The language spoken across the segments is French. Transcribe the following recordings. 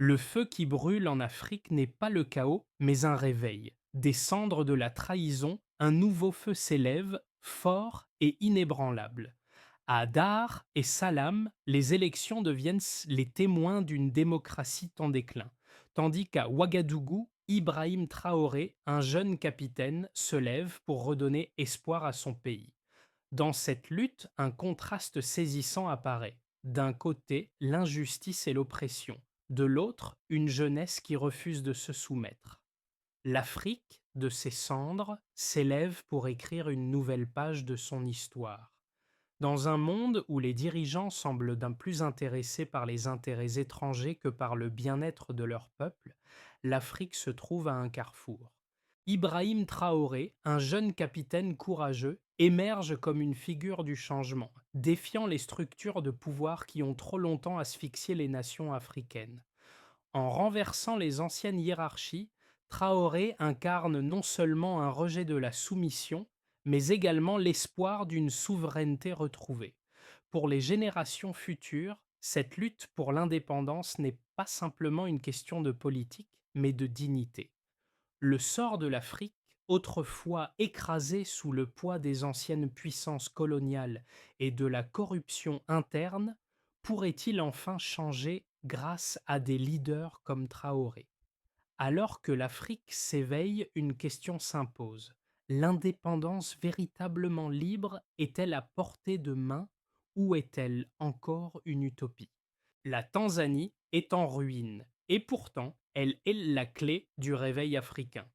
Le feu qui brûle en Afrique n'est pas le chaos, mais un réveil. Des cendres de la trahison, un nouveau feu s'élève, fort et inébranlable. À Dar et Salam, les élections deviennent les témoins d'une démocratie en déclin, tandis qu'à Ouagadougou, Ibrahim Traoré, un jeune capitaine, se lève pour redonner espoir à son pays. Dans cette lutte, un contraste saisissant apparaît. D'un côté, l'injustice et l'oppression, de l'autre, une jeunesse qui refuse de se soumettre. L'Afrique, de ses cendres, s'élève pour écrire une nouvelle page de son histoire. Dans un monde où les dirigeants semblent d'un plus intéressés par les intérêts étrangers que par le bien-être de leur peuple, l'Afrique se trouve à un carrefour. Ibrahim Traoré, un jeune capitaine courageux, émerge comme une figure du changement, défiant les structures de pouvoir qui ont trop longtemps asphyxié les nations africaines. En renversant les anciennes hiérarchies, Traoré incarne non seulement un rejet de la soumission, mais également l'espoir d'une souveraineté retrouvée. Pour les générations futures, cette lutte pour l'indépendance n'est pas simplement une question de politique, mais de dignité. Le sort de l'Afrique, autrefois écrasée sous le poids des anciennes puissances coloniales et de la corruption interne, pourrait-il enfin changer grâce à des leaders comme Traoré? Alors que l'Afrique s'éveille, une question s'impose. L'indépendance véritablement libre est-elle à portée de main ou est-elle encore une utopie? La Tanzanie est en ruine et pourtant elle est la clé du réveil africain.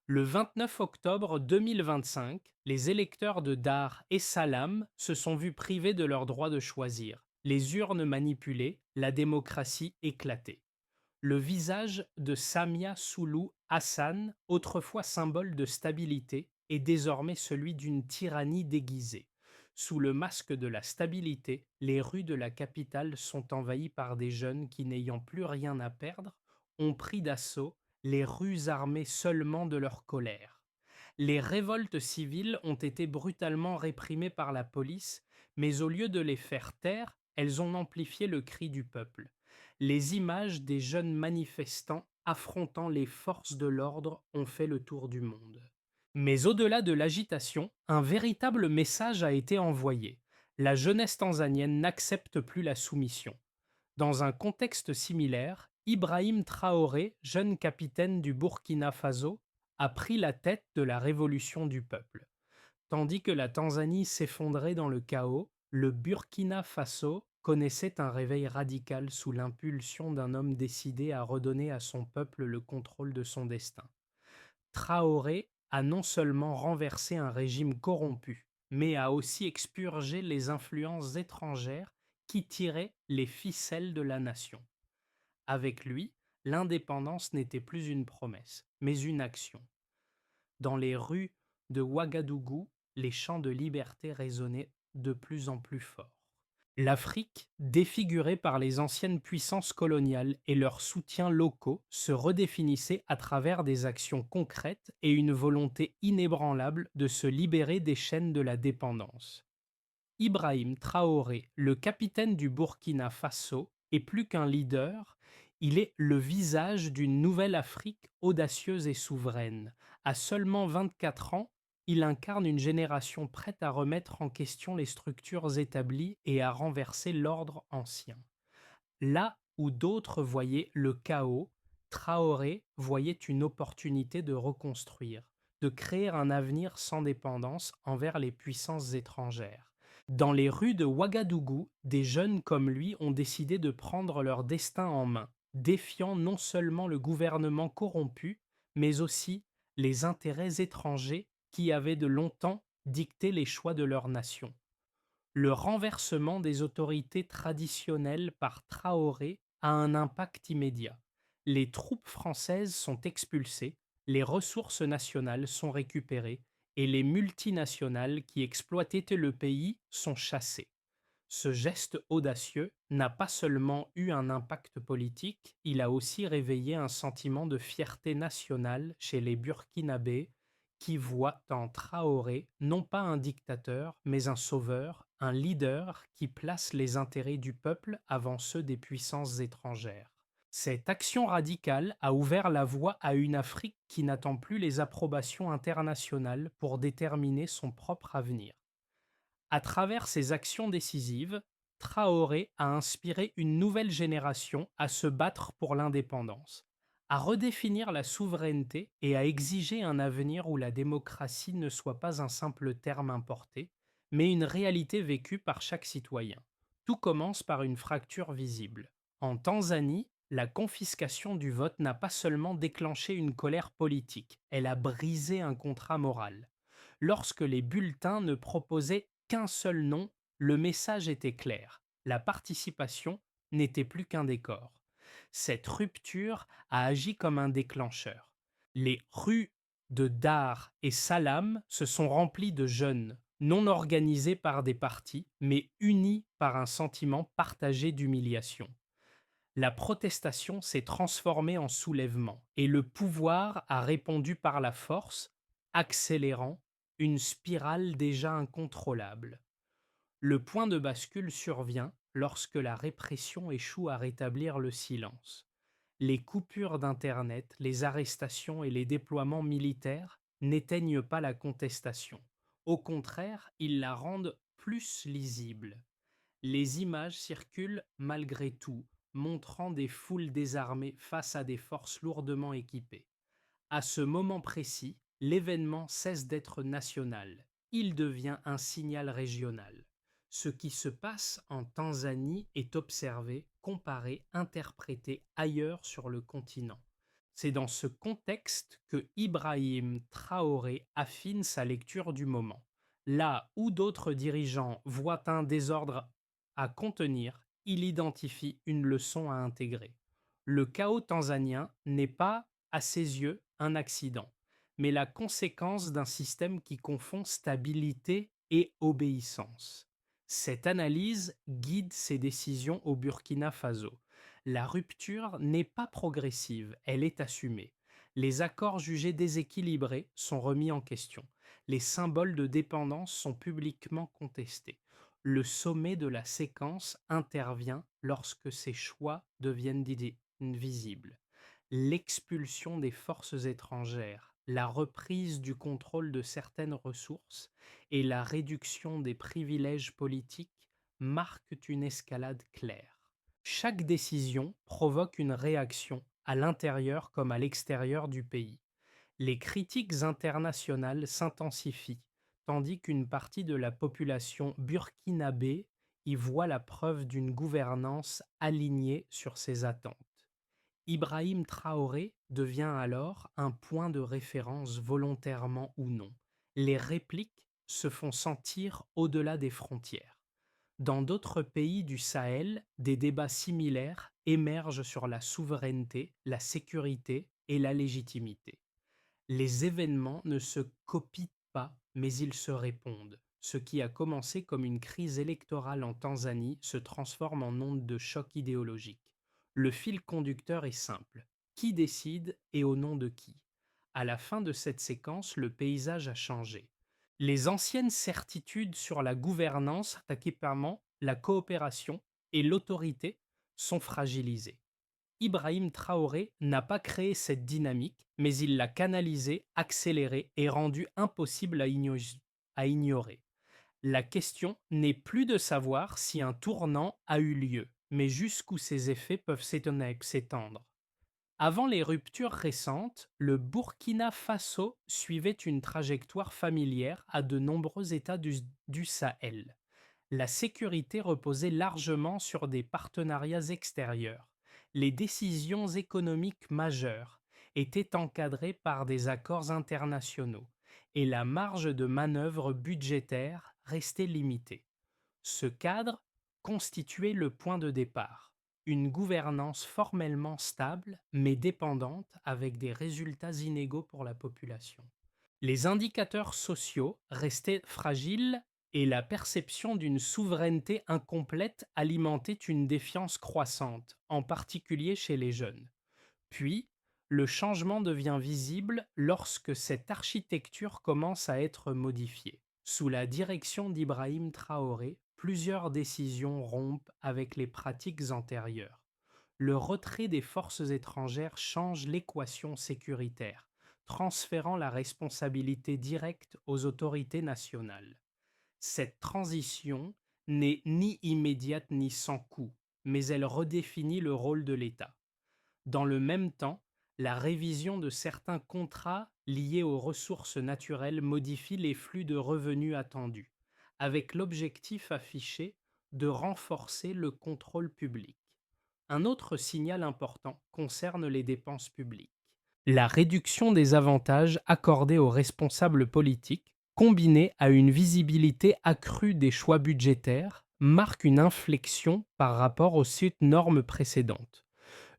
Le 29 octobre 2025, les électeurs de Dar et Salam se sont vus privés de leur droit de choisir, les urnes manipulées, la démocratie éclatée. Le visage de Samia Suluhu Hassan, autrefois symbole de stabilité, est désormais celui d'une tyrannie déguisée. Sous le masque de la stabilité, les rues de la capitale sont envahies par des jeunes qui, n'ayant plus rien à perdre, ont pris d'assaut les rues armées seulement de leur colère. Les révoltes civiles ont été brutalement réprimées par la police, mais au lieu de les faire taire, elles ont amplifié le cri du peuple. Les images des jeunes manifestants affrontant les forces de l'ordre ont fait le tour du monde. Mais au-delà de l'agitation, un véritable message a été envoyé. La jeunesse tanzanienne n'accepte plus la soumission. Dans un contexte similaire, Ibrahim Traoré, jeune capitaine du Burkina Faso, a pris la tête de la révolution du peuple. Tandis que la Tanzanie s'effondrait dans le chaos, le Burkina Faso connaissait un réveil radical sous l'impulsion d'un homme décidé à redonner à son peuple le contrôle de son destin. Traoré a non seulement renversé un régime corrompu, mais a aussi expurgé les influences étrangères qui tiraient les ficelles de la nation. Avec lui, l'indépendance n'était plus une promesse, mais une action. Dans les rues de Ouagadougou, les chants de liberté résonnaient de plus en plus fort. L'Afrique, défigurée par les anciennes puissances coloniales et leurs soutiens locaux, se redéfinissait à travers des actions concrètes et une volonté inébranlable de se libérer des chaînes de la dépendance. Ibrahim Traoré, le capitaine du Burkina Faso, est plus qu'un leader, il est le visage d'une nouvelle Afrique audacieuse et souveraine. À seulement 24 ans, il incarne une génération prête à remettre en question les structures établies et à renverser l'ordre ancien. Là où d'autres voyaient le chaos, Traoré voyait une opportunité de reconstruire, de créer un avenir sans dépendance envers les puissances étrangères. Dans les rues de Ouagadougou, des jeunes comme lui ont décidé de prendre leur destin en main, défiant non seulement le gouvernement corrompu, mais aussi les intérêts étrangers qui avaient de longtemps dicté les choix de leur nation. Le renversement des autorités traditionnelles par Traoré a un impact immédiat. Les troupes françaises sont expulsées, les ressources nationales sont récupérées et les multinationales qui exploitaient le pays sont chassées. Ce geste audacieux n'a pas seulement eu un impact politique, il a aussi réveillé un sentiment de fierté nationale chez les Burkinabés qui voient en Traoré non pas un dictateur, mais un sauveur, un leader qui place les intérêts du peuple avant ceux des puissances étrangères. Cette action radicale a ouvert la voie à une Afrique qui n'attend plus les approbations internationales pour déterminer son propre avenir. À travers ses actions décisives, Traoré a inspiré une nouvelle génération à se battre pour l'indépendance, à redéfinir la souveraineté et à exiger un avenir où la démocratie ne soit pas un simple terme importé, mais une réalité vécue par chaque citoyen. Tout commence par une fracture visible. En Tanzanie, la confiscation du vote n'a pas seulement déclenché une colère politique, elle a brisé un contrat moral. Lorsque les bulletins ne proposaient qu'un seul nom, le message était clair. La participation n'était plus qu'un décor. Cette rupture a agi comme un déclencheur. Les rues de Dar et Salam se sont remplies de jeunes, non organisés par des partis, mais unis par un sentiment partagé d'humiliation. La protestation s'est transformée en soulèvement et le pouvoir a répondu par la force, accélérant une spirale déjà incontrôlable. Le point de bascule survient lorsque la répression échoue à rétablir le silence. Les coupures d'Internet, les arrestations et les déploiements militaires n'éteignent pas la contestation. Au contraire, ils la rendent plus lisible. Les images circulent malgré tout, montrant des foules désarmées face à des forces lourdement équipées. À ce moment précis, l'événement cesse d'être national. Il devient un signal régional. Ce qui se passe en Tanzanie est observé, comparé, interprété ailleurs sur le continent. C'est dans ce contexte que Ibrahim Traoré affine sa lecture du moment. Là où d'autres dirigeants voient un désordre à contenir, il identifie une leçon à intégrer. Le chaos tanzanien n'est pas, à ses yeux, un accident, mais la conséquence d'un système qui confond stabilité et obéissance. Cette analyse guide ses décisions au Burkina Faso. La rupture n'est pas progressive, elle est assumée. Les accords jugés déséquilibrés sont remis en question. Les symboles de dépendance sont publiquement contestés. Le sommet de la séquence intervient lorsque ces choix deviennent visibles. L'expulsion des forces étrangères, la reprise du contrôle de certaines ressources et la réduction des privilèges politiques marquent une escalade claire. Chaque décision provoque une réaction à l'intérieur comme à l'extérieur du pays. Les critiques internationales s'intensifient, tandis qu'une partie de la population burkinabé y voit la preuve d'une gouvernance alignée sur ses attentes. Ibrahim Traoré devient alors un point de référence volontairement ou non. Les répliques se font sentir au-delà des frontières. Dans d'autres pays du Sahel, des débats similaires émergent sur la souveraineté, la sécurité et la légitimité. Les événements ne se copient pas, mais ils se répondent. Ce qui a commencé comme une crise électorale en Tanzanie se transforme en onde de choc idéologique. Le fil conducteur est simple. Qui décide et au nom de qui? À la fin de cette séquence, le paysage a changé. Les anciennes certitudes sur la gouvernance, l'équipement, la coopération et l'autorité sont fragilisées. Ibrahim Traoré n'a pas créé cette dynamique, mais il l'a canalisée, accélérée et rendue impossible à ignorer. La question n'est plus de savoir si un tournant a eu lieu, mais jusqu'où ses effets peuvent s'étendre. Avant les ruptures récentes, le Burkina Faso suivait une trajectoire familière à de nombreux États du Sahel. La sécurité reposait largement sur des partenariats extérieurs. Les décisions économiques majeures étaient encadrées par des accords internationaux et la marge de manœuvre budgétaire restait limitée. Ce cadre constituait le point de départ, une gouvernance formellement stable mais dépendante avec des résultats inégaux pour la population. Les indicateurs sociaux restaient fragiles et la perception d'une souveraineté incomplète alimentait une défiance croissante, en particulier chez les jeunes. Puis, le changement devient visible lorsque cette architecture commence à être modifiée. Sous la direction d'Ibrahim Traoré, plusieurs décisions rompent avec les pratiques antérieures. Le retrait des forces étrangères change l'équation sécuritaire, transférant la responsabilité directe aux autorités nationales. Cette transition n'est ni immédiate ni sans coût, mais elle redéfinit le rôle de l'État. Dans le même temps, la révision de certains contrats liés aux ressources naturelles modifie les flux de revenus attendus, avec l'objectif affiché de renforcer le contrôle public. Un autre signal important concerne les dépenses publiques. La réduction des avantages accordés aux responsables politiques, combinée à une visibilité accrue des choix budgétaires, marque une inflexion par rapport aux suites normes précédentes.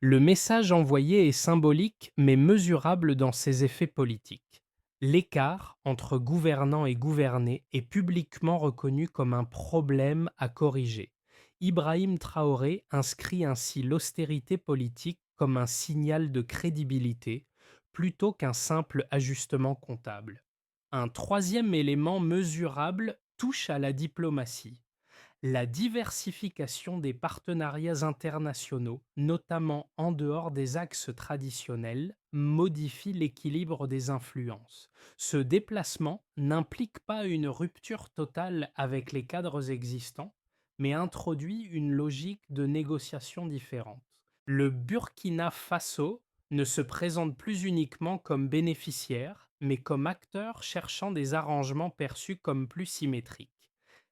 Le message envoyé est symbolique mais mesurable dans ses effets politiques. L'écart entre gouvernants et gouvernés est publiquement reconnu comme un problème à corriger. Ibrahim Traoré inscrit ainsi l'austérité politique comme un signal de crédibilité plutôt qu'un simple ajustement comptable. Un troisième élément mesurable touche à la diplomatie. La diversification des partenariats internationaux, notamment en dehors des axes traditionnels, modifie l'équilibre des influences. Ce déplacement n'implique pas une rupture totale avec les cadres existants, mais introduit une logique de négociation différente. Le Burkina Faso ne se présente plus uniquement comme bénéficiaire, mais comme acteur cherchant des arrangements perçus comme plus symétriques.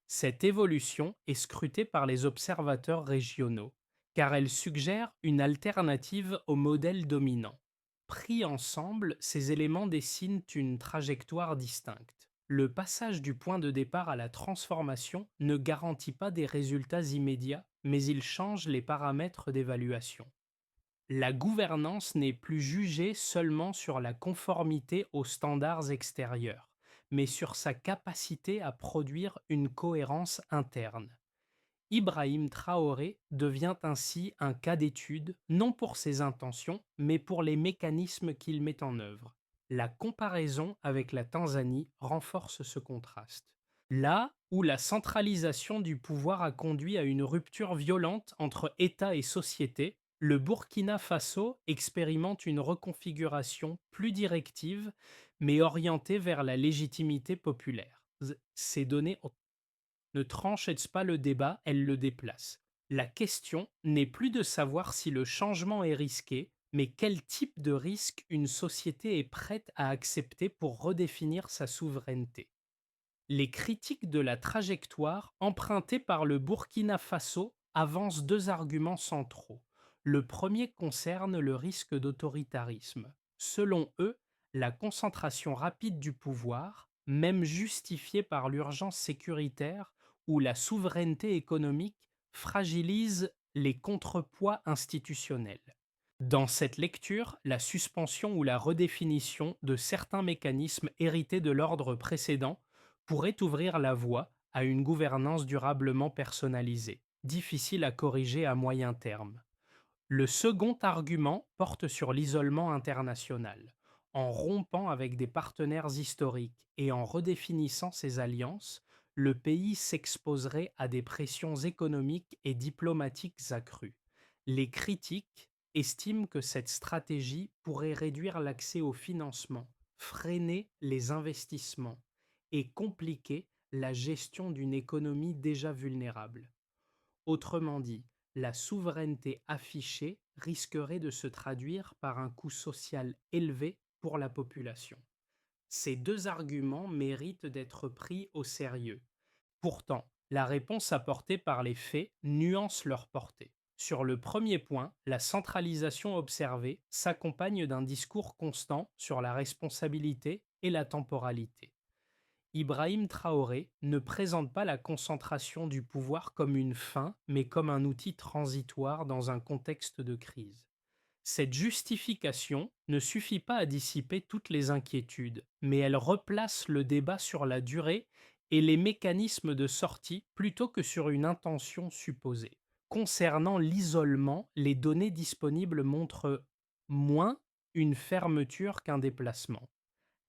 Cette évolution est scrutée par les observateurs régionaux, car elle suggère une alternative au modèle dominant. Pris ensemble, ces éléments dessinent une trajectoire distincte. Le passage du point de départ à la transformation ne garantit pas des résultats immédiats, mais il change les paramètres d'évaluation. La gouvernance n'est plus jugée seulement sur la conformité aux standards extérieurs, mais sur sa capacité à produire une cohérence interne. Ibrahim Traoré devient ainsi un cas d'étude, non pour ses intentions, mais pour les mécanismes qu'il met en œuvre. La comparaison avec la Tanzanie renforce ce contraste. Là où la centralisation du pouvoir a conduit à une rupture violente entre État et société, le Burkina Faso expérimente une reconfiguration plus directive, mais orientée vers la légitimité populaire. Ces données ne tranchent pas le débat, elles le déplacent. La question n'est plus de savoir si le changement est risqué, mais quel type de risque une société est prête à accepter pour redéfinir sa souveraineté. Les critiques de la trajectoire empruntée par le Burkina Faso avancent deux arguments centraux. Le premier concerne le risque d'autoritarisme. Selon eux, la concentration rapide du pouvoir, même justifiée par l'urgence sécuritaire ou la souveraineté économique, fragilise les contrepoids institutionnels. Dans cette lecture, la suspension ou la redéfinition de certains mécanismes hérités de l'ordre précédent pourrait ouvrir la voie à une gouvernance durablement personnalisée, difficile à corriger à moyen terme. Le second argument porte sur l'isolement international. En rompant avec des partenaires historiques et en redéfinissant ses alliances, le pays s'exposerait à des pressions économiques et diplomatiques accrues. Les critiques estiment que cette stratégie pourrait réduire l'accès au financement, freiner les investissements et compliquer la gestion d'une économie déjà vulnérable. Autrement dit, la souveraineté affichée risquerait de se traduire par un coût social élevé pour la population. Ces deux arguments méritent d'être pris au sérieux. Pourtant, la réponse apportée par les faits nuance leur portée. Sur le premier point, la centralisation observée s'accompagne d'un discours constant sur la responsabilité et la temporalité. Ibrahim Traoré ne présente pas la concentration du pouvoir comme une fin, mais comme un outil transitoire dans un contexte de crise. Cette justification ne suffit pas à dissiper toutes les inquiétudes, mais elle replace le débat sur la durée et les mécanismes de sortie plutôt que sur une intention supposée. Concernant l'isolement, les données disponibles montrent moins une fermeture qu'un déplacement.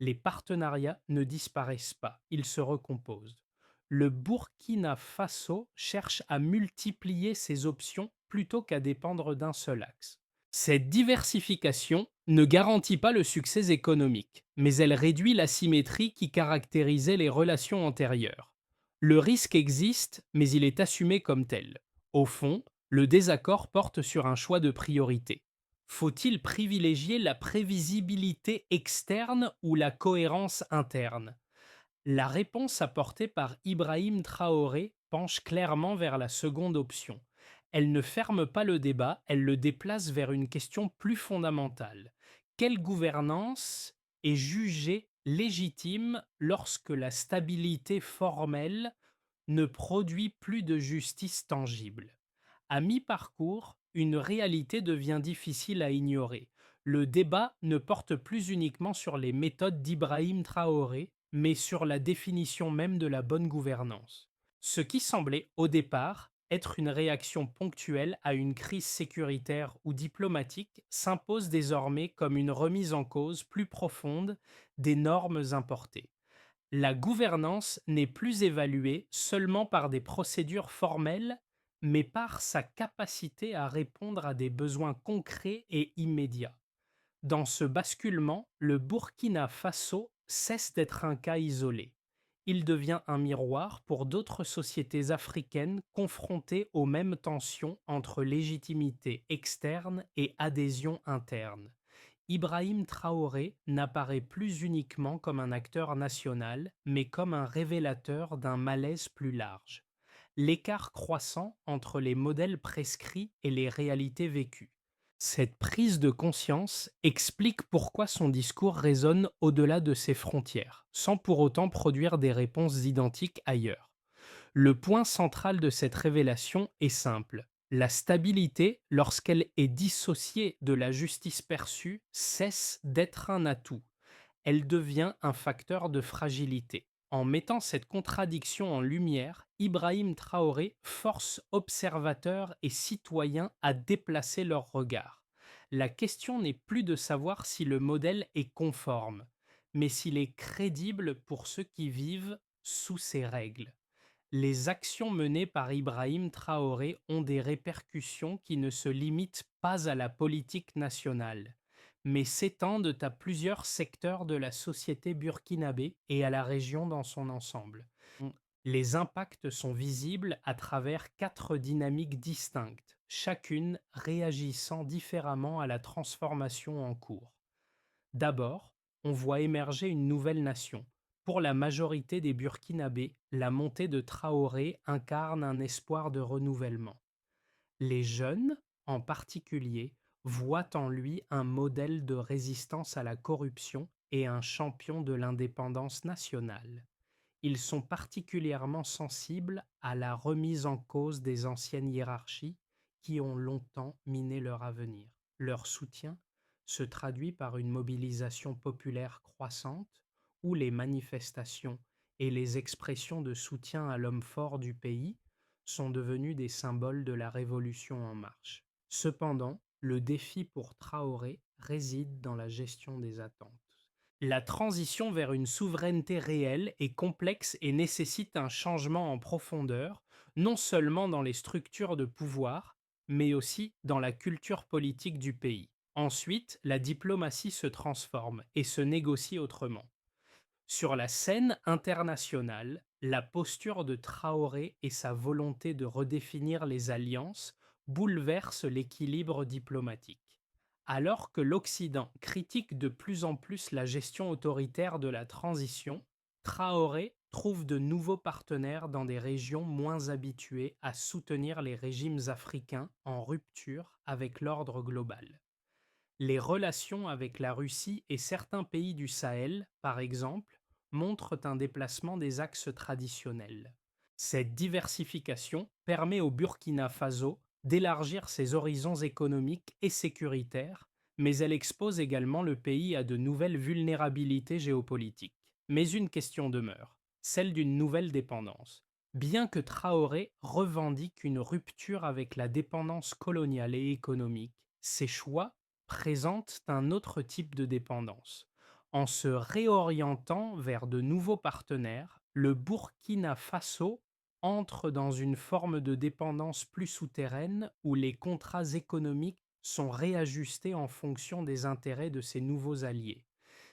Les partenariats ne disparaissent pas, ils se recomposent. Le Burkina Faso cherche à multiplier ses options plutôt qu'à dépendre d'un seul axe. Cette diversification ne garantit pas le succès économique, mais elle réduit l'asymétrie qui caractérisait les relations antérieures. Le risque existe, mais il est assumé comme tel. Au fond, le désaccord porte sur un choix de priorité. Faut-il privilégier la prévisibilité externe ou la cohérence interne? La réponse apportée par Ibrahim Traoré penche clairement vers la seconde option. Elle ne ferme pas le débat, elle le déplace vers une question plus fondamentale. Quelle gouvernance est jugée légitime lorsque la stabilité formelle ne produit plus de justice tangible? À mi-parcours, une réalité devient difficile à ignorer. Le débat ne porte plus uniquement sur les méthodes d'Ibrahim Traoré, mais sur la définition même de la bonne gouvernance. Ce qui semblait, au départ, être une réaction ponctuelle à une crise sécuritaire ou diplomatique s'impose désormais comme une remise en cause plus profonde des normes importées. La gouvernance n'est plus évaluée seulement par des procédures formelles, mais par sa capacité à répondre à des besoins concrets et immédiats. Dans ce basculement, le Burkina Faso cesse d'être un cas isolé. Il devient un miroir pour d'autres sociétés africaines confrontées aux mêmes tensions entre légitimité externe et adhésion interne. Ibrahim Traoré n'apparaît plus uniquement comme un acteur national, mais comme un révélateur d'un malaise plus large. L'écart croissant entre les modèles prescrits et les réalités vécues. Cette prise de conscience explique pourquoi son discours résonne au-delà de ses frontières, sans pour autant produire des réponses identiques ailleurs. Le point central de cette révélation est simple. La stabilité, lorsqu'elle est dissociée de la justice perçue, cesse d'être un atout. Elle devient un facteur de fragilité. En mettant cette contradiction en lumière, Ibrahim Traoré force observateurs et citoyens à déplacer leur regard. La question n'est plus de savoir si le modèle est conforme, mais s'il est crédible pour ceux qui vivent sous ses règles. Les actions menées par Ibrahim Traoré ont des répercussions qui ne se limitent pas à la politique nationale, mais s'étendent à plusieurs secteurs de la société burkinabé et à la région dans son ensemble. Les impacts sont visibles à travers quatre dynamiques distinctes, chacune réagissant différemment à la transformation en cours. D'abord, on voit émerger une nouvelle nation. Pour la majorité des Burkinabés, la montée de Traoré incarne un espoir de renouvellement. Les jeunes, en particulier, voient en lui un modèle de résistance à la corruption et un champion de l'indépendance nationale. Ils sont particulièrement sensibles à la remise en cause des anciennes hiérarchies qui ont longtemps miné leur avenir. Leur soutien se traduit par une mobilisation populaire croissante où les manifestations et les expressions de soutien à l'homme fort du pays sont devenus des symboles de la révolution en marche. Cependant, le défi pour Traoré réside dans la gestion des attentes. La transition vers une souveraineté réelle est complexe et nécessite un changement en profondeur, non seulement dans les structures de pouvoir, mais aussi dans la culture politique du pays. Ensuite, la diplomatie se transforme et se négocie autrement. Sur la scène internationale, la posture de Traoré et sa volonté de redéfinir les alliances bouleversent l'équilibre diplomatique. Alors que l'Occident critique de plus en plus la gestion autoritaire de la transition, Traoré trouve de nouveaux partenaires dans des régions moins habituées à soutenir les régimes africains en rupture avec l'ordre global. Les relations avec la Russie et certains pays du Sahel, par exemple, montrent un déplacement des axes traditionnels. Cette diversification permet au Burkina Faso d'élargir ses horizons économiques et sécuritaires, mais elle expose également le pays à de nouvelles vulnérabilités géopolitiques. Mais une question demeure, celle d'une nouvelle dépendance. Bien que Traoré revendique une rupture avec la dépendance coloniale et économique, ses choix présentent un autre type de dépendance. En se réorientant vers de nouveaux partenaires, le Burkina Faso entre dans une forme de dépendance plus souterraine où les contrats économiques sont réajustés en fonction des intérêts de ces nouveaux alliés.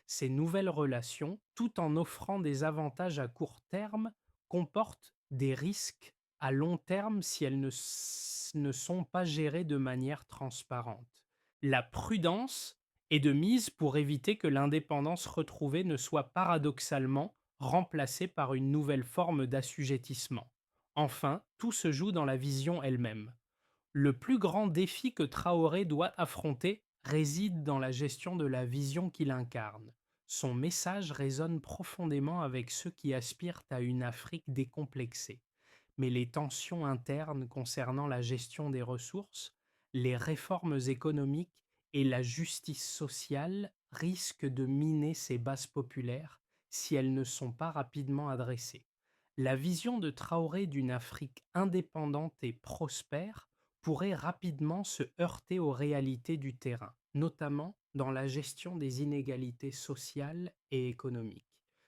Ces nouvelles relations, tout en offrant des avantages à court terme, comportent des risques à long terme si elles ne sont pas gérées de manière transparente. La prudence est de mise pour éviter que l'indépendance retrouvée ne soit paradoxalement remplacée par une nouvelle forme d'assujettissement. Enfin, tout se joue dans la vision elle-même. Le plus grand défi que Traoré doit affronter réside dans la gestion de la vision qu'il incarne. Son message résonne profondément avec ceux qui aspirent à une Afrique décomplexée. Mais les tensions internes concernant la gestion des ressources, les réformes économiques et la justice sociale risquent de miner ces bases populaires si elles ne sont pas rapidement adressées. La vision de Traoré d'une Afrique indépendante et prospère pourrait rapidement se heurter aux réalités du terrain, notamment dans la gestion des inégalités sociales et économiques.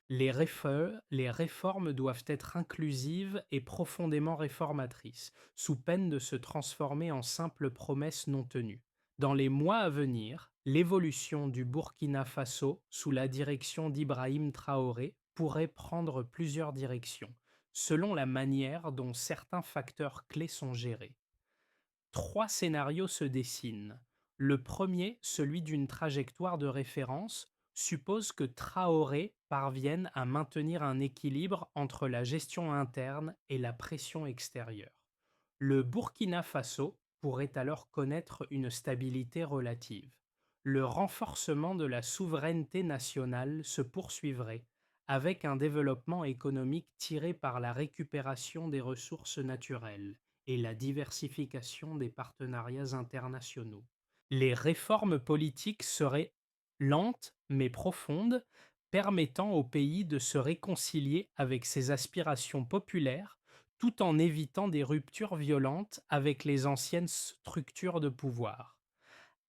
Les réformes doivent être inclusives et profondément réformatrices, sous peine de se transformer en simples promesses non tenues. Dans les mois à venir, l'évolution du Burkina Faso sous la direction d'Ibrahim Traoré pourrait prendre plusieurs directions, selon la manière dont certains facteurs clés sont gérés. Trois scénarios se dessinent. Le premier, celui d'une trajectoire de référence, suppose que Traoré parvienne à maintenir un équilibre entre la gestion interne et la pression extérieure. Le Burkina Faso pourrait alors connaître une stabilité relative. Le renforcement de la souveraineté nationale se poursuivrait avec un développement économique tiré par la récupération des ressources naturelles et la diversification des partenariats internationaux. Les réformes politiques seraient lentes mais profondes, permettant au pays de se réconcilier avec ses aspirations populaires tout en évitant des ruptures violentes avec les anciennes structures de pouvoir.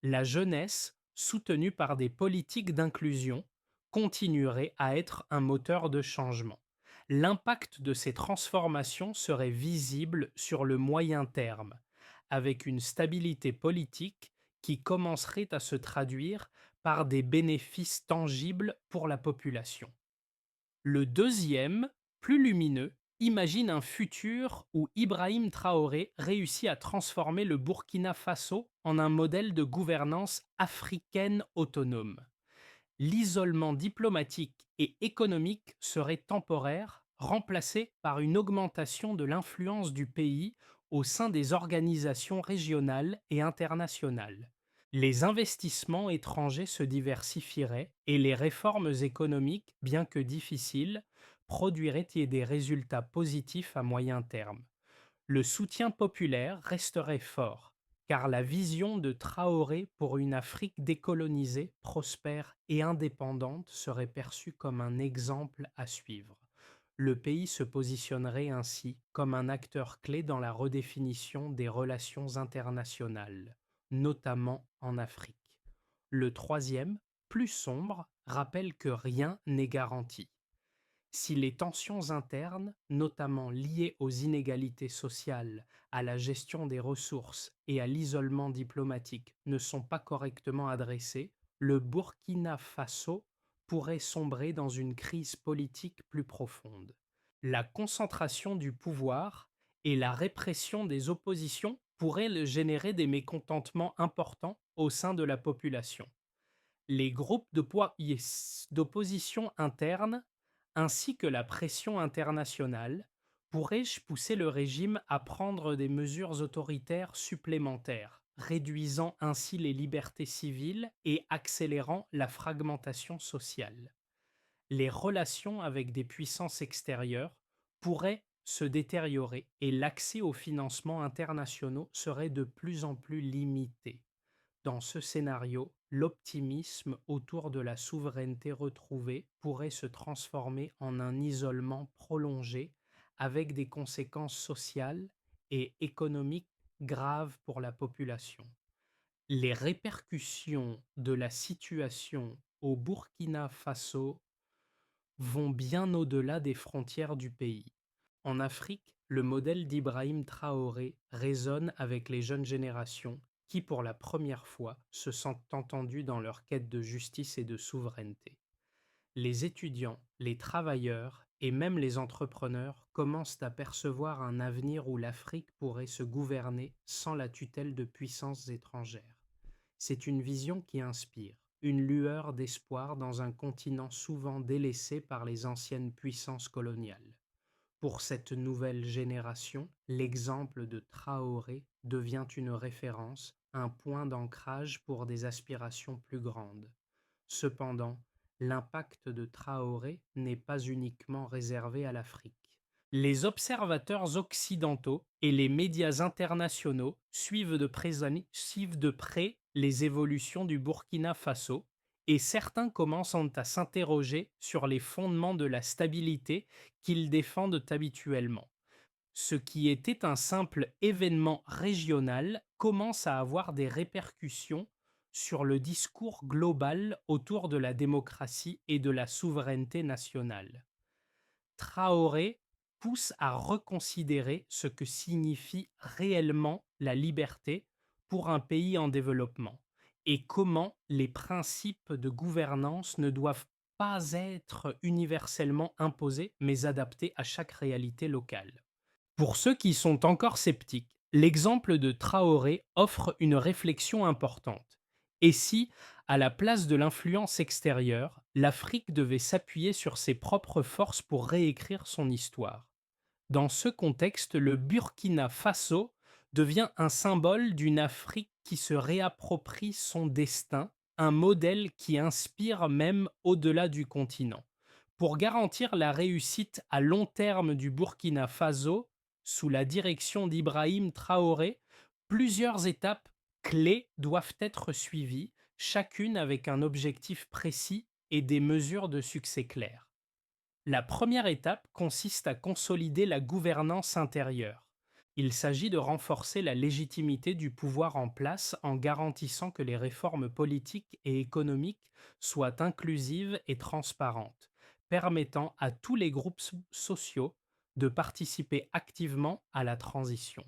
La jeunesse, soutenue par des politiques d'inclusion, continuerait à être un moteur de changement. L'impact de ces transformations serait visible sur le moyen terme, avec une stabilité politique qui commencerait à se traduire par des bénéfices tangibles pour la population. Le deuxième, plus lumineux, imagine un futur où Ibrahim Traoré réussit à transformer le Burkina Faso en un modèle de gouvernance africaine autonome. L'isolement diplomatique et économique serait temporaire, remplacé par une augmentation de l'influence du pays au sein des organisations régionales et internationales. Les investissements étrangers se diversifieraient et les réformes économiques, bien que difficiles, produiraient des résultats positifs à moyen terme. Le soutien populaire resterait fort, car la vision de Traoré pour une Afrique décolonisée, prospère et indépendante serait perçue comme un exemple à suivre. Le pays se positionnerait ainsi comme un acteur clé dans la redéfinition des relations internationales, notamment en Afrique. Le troisième, plus sombre, rappelle que rien n'est garanti. Si les tensions internes, notamment liées aux inégalités sociales, à la gestion des ressources et à l'isolement diplomatique, ne sont pas correctement adressées, le Burkina Faso pourrait sombrer dans une crise politique plus profonde. La concentration du pouvoir et la répression des oppositions pourraient générer des mécontentements importants au sein de la population. Les groupes d'opposition interne ainsi que la pression internationale pourraient pousser le régime à prendre des mesures autoritaires supplémentaires, réduisant ainsi les libertés civiles et accélérant la fragmentation sociale. Les relations avec des puissances extérieures pourraient se détériorer et l'accès aux financements internationaux serait de plus en plus limité. Dans ce scénario, l'optimisme autour de la souveraineté retrouvée pourrait se transformer en un isolement prolongé avec des conséquences sociales et économiques graves pour la population. Les répercussions de la situation au Burkina Faso vont bien au-delà des frontières du pays. En Afrique, le modèle d'Ibrahim Traoré résonne avec les jeunes générations qui, pour la première fois, se sentent entendues dans leur quête de justice et de souveraineté. Les étudiants, les travailleurs et même les entrepreneurs commencent à percevoir un avenir où l'Afrique pourrait se gouverner sans la tutelle de puissances étrangères. C'est une vision qui inspire, une lueur d'espoir dans un continent souvent délaissé par les anciennes puissances coloniales. Pour cette nouvelle génération, l'exemple de Traoré devient une référence, un point d'ancrage pour des aspirations plus grandes. Cependant, l'impact de Traoré n'est pas uniquement réservé à l'Afrique. Les observateurs occidentaux et les médias internationaux suivent de près les évolutions du Burkina Faso et certains commencent à s'interroger sur les fondements de la stabilité qu'ils défendent habituellement. Ce qui était un simple événement régional commence à avoir des répercussions sur le discours global autour de la démocratie et de la souveraineté nationale. Traoré pousse à reconsidérer ce que signifie réellement la liberté pour un pays en développement et comment les principes de gouvernance ne doivent pas être universellement imposés mais adaptés à chaque réalité locale. Pour ceux qui sont encore sceptiques, l'exemple de Traoré offre une réflexion importante. Et si, à la place de l'influence extérieure, l'Afrique devait s'appuyer sur ses propres forces pour réécrire son histoire? Dans ce contexte, le Burkina Faso devient un symbole d'une Afrique qui se réapproprie son destin, un modèle qui inspire même au-delà du continent. Pour garantir la réussite à long terme du Burkina Faso, sous la direction d'Ibrahim Traoré, plusieurs étapes clés doivent être suivies, chacune avec un objectif précis et des mesures de succès claires. La première étape consiste à consolider la gouvernance intérieure. Il s'agit de renforcer la légitimité du pouvoir en place en garantissant que les réformes politiques et économiques soient inclusives et transparentes, permettant à tous les groupes sociaux de participer activement à la transition.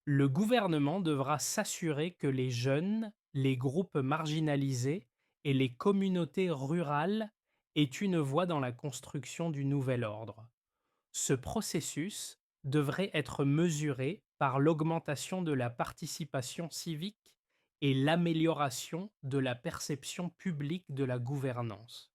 Le gouvernement devra s'assurer que les jeunes, les groupes marginalisés et les communautés rurales aient une voix dans la construction du nouvel ordre. Ce processus devrait être mesuré par l'augmentation de la participation civique et l'amélioration de la perception publique de la gouvernance.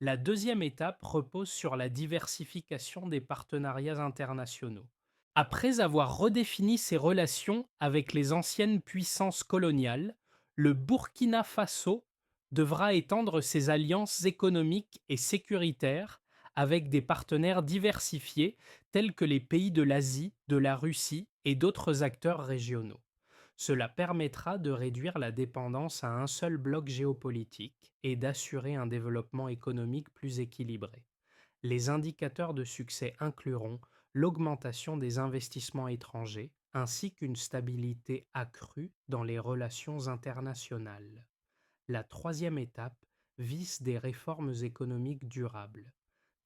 La deuxième étape repose sur la diversification des partenariats internationaux. Après avoir redéfini ses relations avec les anciennes puissances coloniales, le Burkina Faso devra étendre ses alliances économiques et sécuritaires avec des partenaires diversifiés tels que les pays de l'Asie, de la Russie et d'autres acteurs régionaux. Cela permettra de réduire la dépendance à un seul bloc géopolitique et d'assurer un développement économique plus équilibré. Les indicateurs de succès incluront l'augmentation des investissements étrangers ainsi qu'une stabilité accrue dans les relations internationales. La troisième étape vise des réformes économiques durables.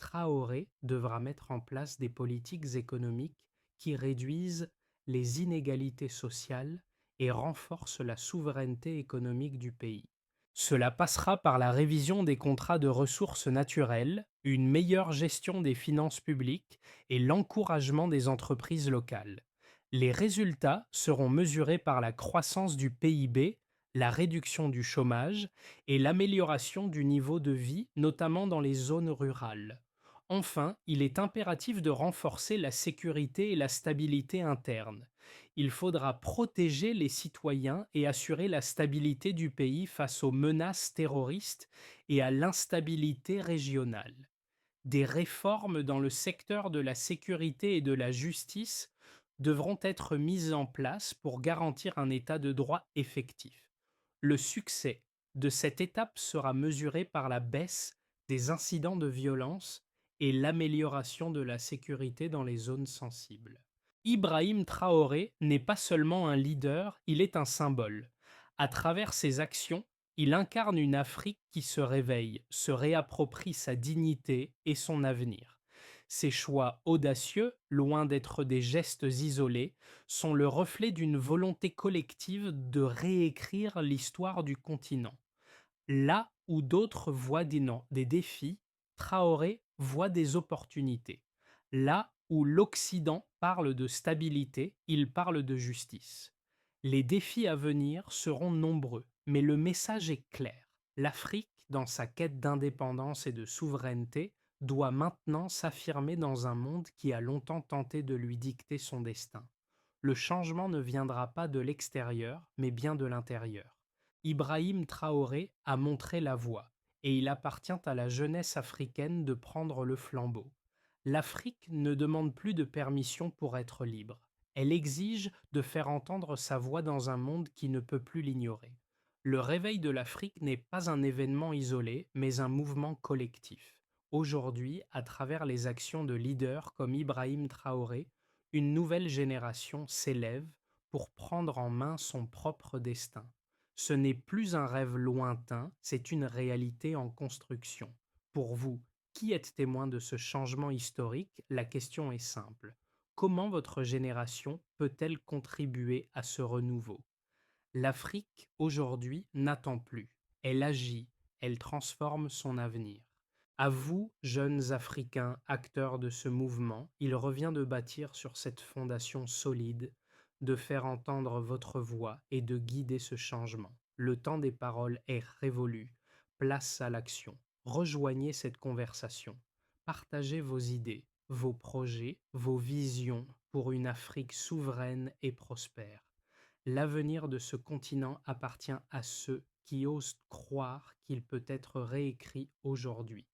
Traoré devra mettre en place des politiques économiques qui réduisent les inégalités sociales et renforcent la souveraineté économique du pays. Cela passera par la révision des contrats de ressources naturelles, une meilleure gestion des finances publiques et l'encouragement des entreprises locales. Les résultats seront mesurés par la croissance du PIB, la réduction du chômage et l'amélioration du niveau de vie, notamment dans les zones rurales. Enfin, il est impératif de renforcer la sécurité et la stabilité interne. Il faudra protéger les citoyens et assurer la stabilité du pays face aux menaces terroristes et à l'instabilité régionale. Des réformes dans le secteur de la sécurité et de la justice devront être mises en place pour garantir un état de droit effectif. Le succès de cette étape sera mesuré par la baisse des incidents de violence et l'amélioration de la sécurité dans les zones sensibles. Ibrahim Traoré n'est pas seulement un leader, il est un symbole. À travers ses actions, il incarne une Afrique qui se réveille, se réapproprie sa dignité et son avenir. Ces choix audacieux, loin d'être des gestes isolés, sont le reflet d'une volonté collective de réécrire l'histoire du continent. Là où d'autres voient des défis, Traoré voit des opportunités. Là où l'Occident parle de stabilité, il parle de justice. Les défis à venir seront nombreux, mais le message est clair. L'Afrique, dans sa quête d'indépendance et de souveraineté, doit maintenant s'affirmer dans un monde qui a longtemps tenté de lui dicter son destin. Le changement ne viendra pas de l'extérieur, mais bien de l'intérieur. Ibrahim Traoré a montré la voie, et il appartient à la jeunesse africaine de prendre le flambeau. L'Afrique ne demande plus de permission pour être libre. Elle exige de faire entendre sa voix dans un monde qui ne peut plus l'ignorer. Le réveil de l'Afrique n'est pas un événement isolé, mais un mouvement collectif. Aujourd'hui, à travers les actions de leaders comme Ibrahim Traoré, une nouvelle génération s'élève pour prendre en main son propre destin. Ce n'est plus un rêve lointain, c'est une réalité en construction. Pour vous, qui êtes témoin de ce changement historique? La question est simple. Comment votre génération peut-elle contribuer à ce renouveau? L'Afrique, aujourd'hui, n'attend plus. Elle agit, elle transforme son avenir. À vous, jeunes Africains, acteurs de ce mouvement, il revient de bâtir sur cette fondation solide, de faire entendre votre voix et de guider ce changement. Le temps des paroles est révolu. Place à l'action. Rejoignez cette conversation. Partagez vos idées, vos projets, vos visions pour une Afrique souveraine et prospère. L'avenir de ce continent appartient à ceux qui osent croire qu'il peut être réécrit aujourd'hui.